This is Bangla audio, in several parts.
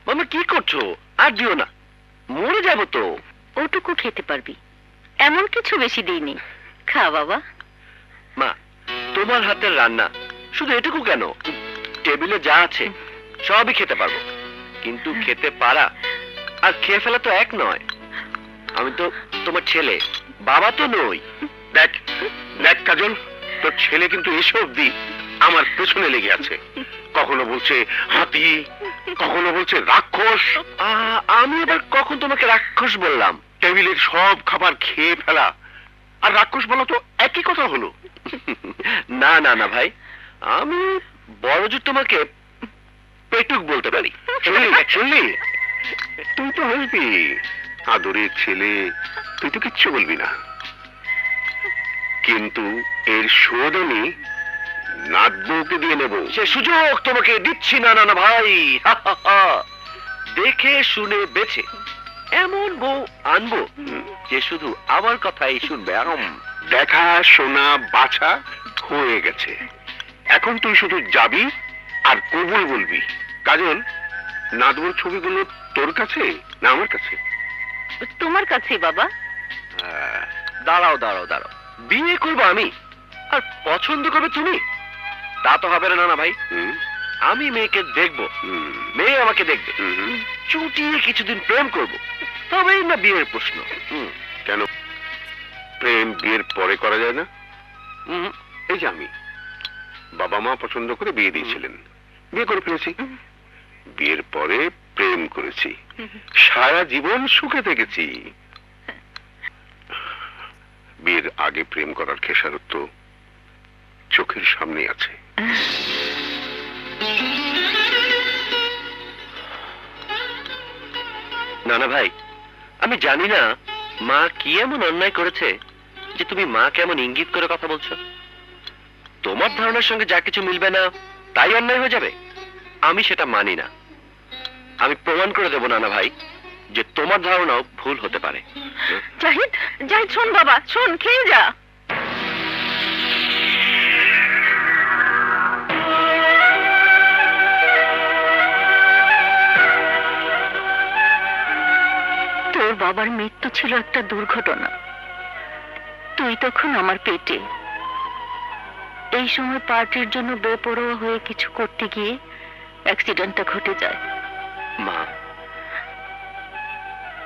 মামা কি করছো? আর দিও না, মরে যাবো তো। ওটুকু খেতে পারবি, এমন কিছু বেশি দিইনি। খা বাবা। মা, তোমার হাতের রান্না, শুধু এটুকু কেন, টেবিলে যা আছে সবই খেতে পারবো, কিন্তু খেতে পারা আর খেয়ে ফেলা তো এক নয়। আমি তো তোমার ছেলে, বাবা তো নই। দেখ দেখ কাজল, তোর ছেলে কিন্তু এসব দি আমার পেছনে লেগে আছে। কখনো বলছে হাতি, কখনো বলছে রাক্ষস। আমি এবার কখন তোমাকে রাক্ষস বললাম? টেবিলের সব খাবার খেয়ে ফেলা আর রাক্ষস বলা তো একই কথা হলো। না না না ভাই, আমি বড়জোর তোমাকে পেটুক বলতে পারি। শুনলি, তুই তো হইবি আদরের ছেলে, তুই তো কিচ্ছু বলবি না, কিন্তু এর শোধ আমি নাতবউকে দিয়ে নেব। সে সুযোগ তোমাকে দিচ্ছি না। না না ভাই, দেখে শুনে বেছে এমন বউ আনবো যে শুধু আমার কথাই শুনবে। দেখা শোনা বাছা হয়ে গেছে, এখন তুই শুধু যাবি আর কবুল বলবি। কাজল, নাতবুর ছবিগুলো তোর কাছে না আমার কাছে? তোমার কাছে বাবা। দাঁড়াও দাঁড়াও দাঁড়াও, বিয়ে করবো আমি আর পছন্দ করবে তুমি? তা তো হবে না না ভাই। আমি মেয়েকে দেখবো, মেয়ে আমাকে দেখবে, চুটিয়ে কিছুদিন প্রেম করব, তবেই না বিয়ের প্রশ্ন। কেন প্রেম বিয়ের পরে করা যায় না? এই যে আমি, বাবা মা পছন্দ করে বিয়ে দিয়েছিলেন, বিয়ে করে ফেলেছি, বিয়ের পরে প্রেম করেছি, সারা জীবন সুখে থেকেছি। বিয়ের আগে প্রেম করার খেসারত চোখের সামনে আছে। না না ভাই, আমি জানি না মা কি এমন অন্যায় করেছে যে তুমি মা কেমন ইঙ্গিত করে কথা বলছো। তোমার ধারণার সঙ্গে যা কিছু মিলবে না তাই অন্যায় হয়ে যাবে, আমি সেটা মানি না। আমি প্রমাণ করে দেবো নানা ভাই যে তোমার ধারণাও ভুল হতে পারে। জাহিদ, জাহিদ শোন বাবা, শোন, খেয়ে যা। তোর বাবার মৃত্যু ছিল একটা দুর্ঘটনা, তুই তখন আমার পেটে। এই সময় পার্টির জন্য বেপরোয়া হয়ে কিছু করতে গিয়ে অ্যাক্সিডেন্টটা ঘটে যায়। মা,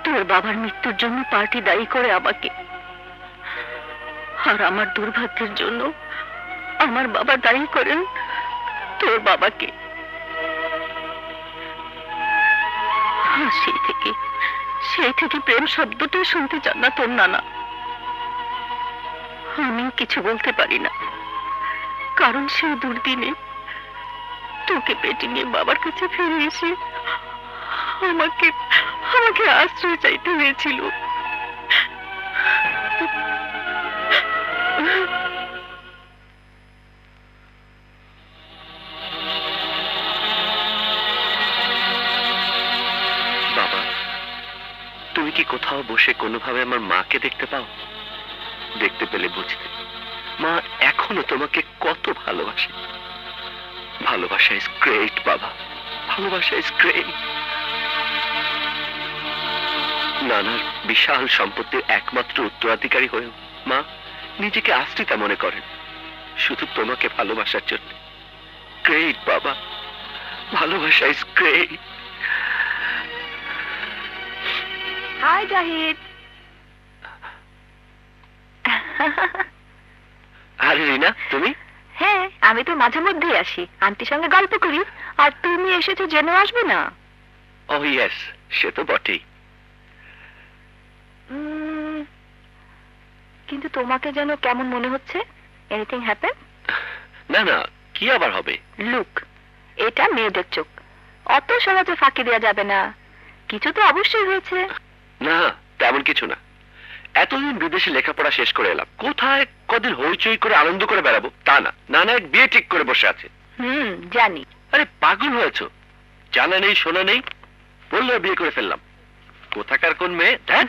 তোর বাবার মৃত্যুর জন্য পার্টি দায়ী করে আমাকে, আর আমার দুর্ভাগ্যের জন্য আমার বাবা দায়ী করেন তোর বাবাকে। সেই থেকে প্রেম শব্দটাই শুনতে চান না তোর নানা। আমি কিছু বলতে পারি না, কারণ সেই দুর্দিনে তোকে পেটে নিয়ে বাবার কাছে ফিরে এসে আমাকে আমাকে আশ্রয় চাইতে হয়েছিল। বাবা, তুমি কি কোথাও বসে কোনোভাবে আমার মাকে দেখতে পাও? দেখতে পেলে বুঝতে মা এখনো তোমাকে কত ভালোবাসে। ভালোবাসা ইজ গ্রেট বাবা, ভালোবাসা ইজ গ্রেট। নানার বিশাল সম্পত্তির একমাত্র উত্তরাধিকারী হয়েও মা নিজেকে আশ্রিতা মনে করেন শুধু তোমাকে ভালোবাসার জন্য। গ্রেট বাবা, ভালোবাসা ইজ গ্রেট। হাই জাহিদ। আরে রিনা, তুমি? হ্যাঁ, আমি তো মাঝে মধ্যেই আসি, আন্টির সঙ্গে গল্প করি। আর তুমি এসেছো জেনে আসবে না? ও ইয়েস, সে তো বটেই। কিন্তু তোমাকে যেন কেমন মনে হচ্ছে। Anything happen? না না, কি আবার হবে? লুক, এটা মেয়েদের চোখ, অত সহজে ফাঁকি দেওয়া যাবে না। কিছু তো অবশ্যই হয়েছে। না, তেমন কিছু না। এতদিন বিদেশে লেখাপড়া শেষ করে এলাম, কোথায় কদিন হইচই করে আনন্দ করে বেড়াবো তা না, নানা এক বিয়ে ঠিক করে বসে আছে। জানি। আরে পাগল হয়েছো? জানা নেই শোনা নেই, বললো বিয়ে করে ফেললাম। কোথাকার কোন মেয়ে? হ্যাঁ,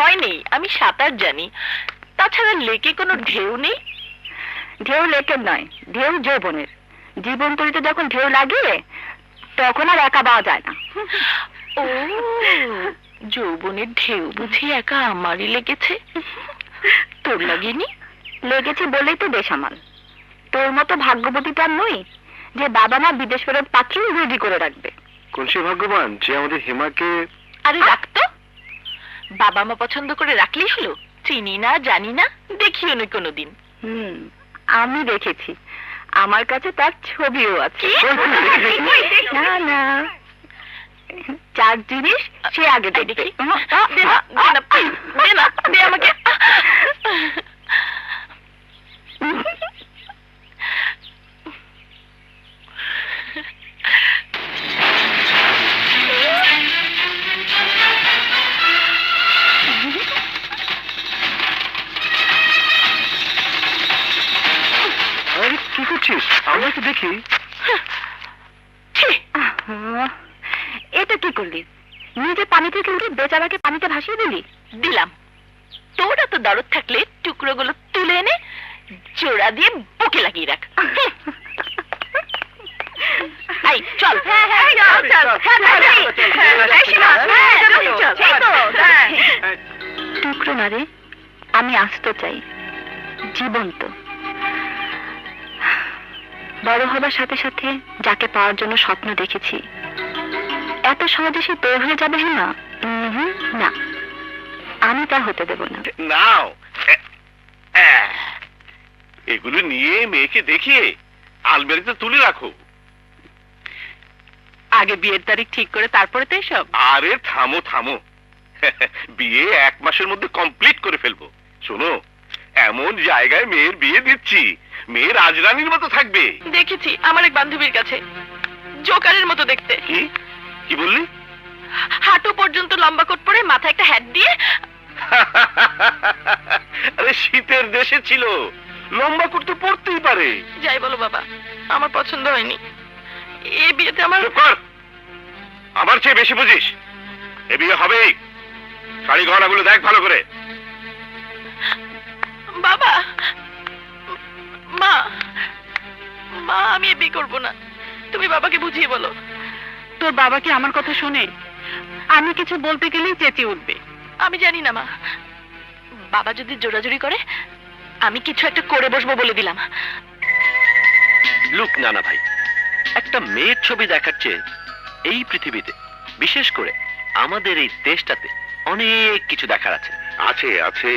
ভয় নেই, আমি সাঁতার জানি। তাছাড়া লেকে কোনো ঢেউ নেই। ঢেউ লেকের নয়, ঢেউ যৌবনের। জীবন তরিতে যখন ঢেউ লাগে তখন আর একা পাওয়া যায় না। ও, যৌবনের ঢেউ বুঝি একা আমারই লেগেছে, তোর লাগেনি? লেগেছে বলেই তো বেসামাল। তোর মতো ভাগ্যবতী তার নই যে বাবা মা বিদেশ ফেরত পাত্র রেডি করে রাখবে। কোন সে ভাগ্যবান যে আমাদের হেমাকে... আরে রাখতো, বাবা মা পছন্দ করে রাখলেই হলো। চিনি না, জানি না, দেখিও নি কোনোদিন। আমি দেখেছি, আমার কাছে তার ছবিও আছে। না না, চার জিনিস সে আগে দেখি। আমাকে কি করছিস? আমরা তো দেখি। এটা কি করলি? নিজে পানি থেকে উঠে বেচারাকে পানিতে ভাসিয়ে দিলি। দিলাম। তোর এত দরদ থাকলে টুকরোগুলো তুলে এনে জোড়া দিয়ে বুকে লাগিয়ে রাখ। চল। টুকরো না রে, আমি আস্ত চাই, জীবন্ত। বড় হবার সাথে সাথে যাকে পাওয়ার জন্য স্বপ্ন দেখেছি, এত সহজে সে তোর হয়ে যাবে না। না, আমি তা হতে দেব না। নাও, এগুলো নিয়ে মেয়েকে দেখিয়ে আলমারিতে তুলে রাখো। আগে বিয়ের তারিখ ঠিক করে তারপরে তো এসব। আরে থামো থামো, বিয়ে 1 মাসের মধ্যে কমপ্লিট করে ফেলবো। শোনো, এমন জায়গায় মেয়ের বিয়ে দিচ্ছি, মেয়ে রাজরানীর মতো থাকবে। দেখেছি আমার এক বান্ধবীর কাছে, জোকারের মতো দেখতে। কি কি বললি? হাঁটু পর্যন্ত লম্বা কোট পরে মাথায় একটা হ্যাট দিয়ে। আরে শীতের দেশে ছিল, লম্বা করতে পড়তেই পারে। যাই বলো বাবা, আমার পছন্দ হয়নি। এই বিয়েতে আমার... চুপ কর, আমার চেয়ে বেশি বুঝিস। এ বিয়ে হবেই। শাড়ি গহনাগুলো দেখ ভালো করে। বাবা, মা, মা, আমি এ বিয়ে করবো না। তুমি বাবাকে বুঝিয়ে বলো। তোর বাবা কি আমার কথা শোনে? আমি কিছু বলতে গেলেই চেঁচিয়ে উঠবে। আমি জানি না মা, বাবা যদি জোরাজুরি করে আমি কিছু একটা করে বসবো বলে দিলাম। লুক নানা ভাই, একটা মেয়ের ছবি দেখার চেয়ে এই পৃথিবীতে, বিশেষ করে আমাদের এই দেশটাতে অনেক কিছু দেখার আছে। আছে আছে।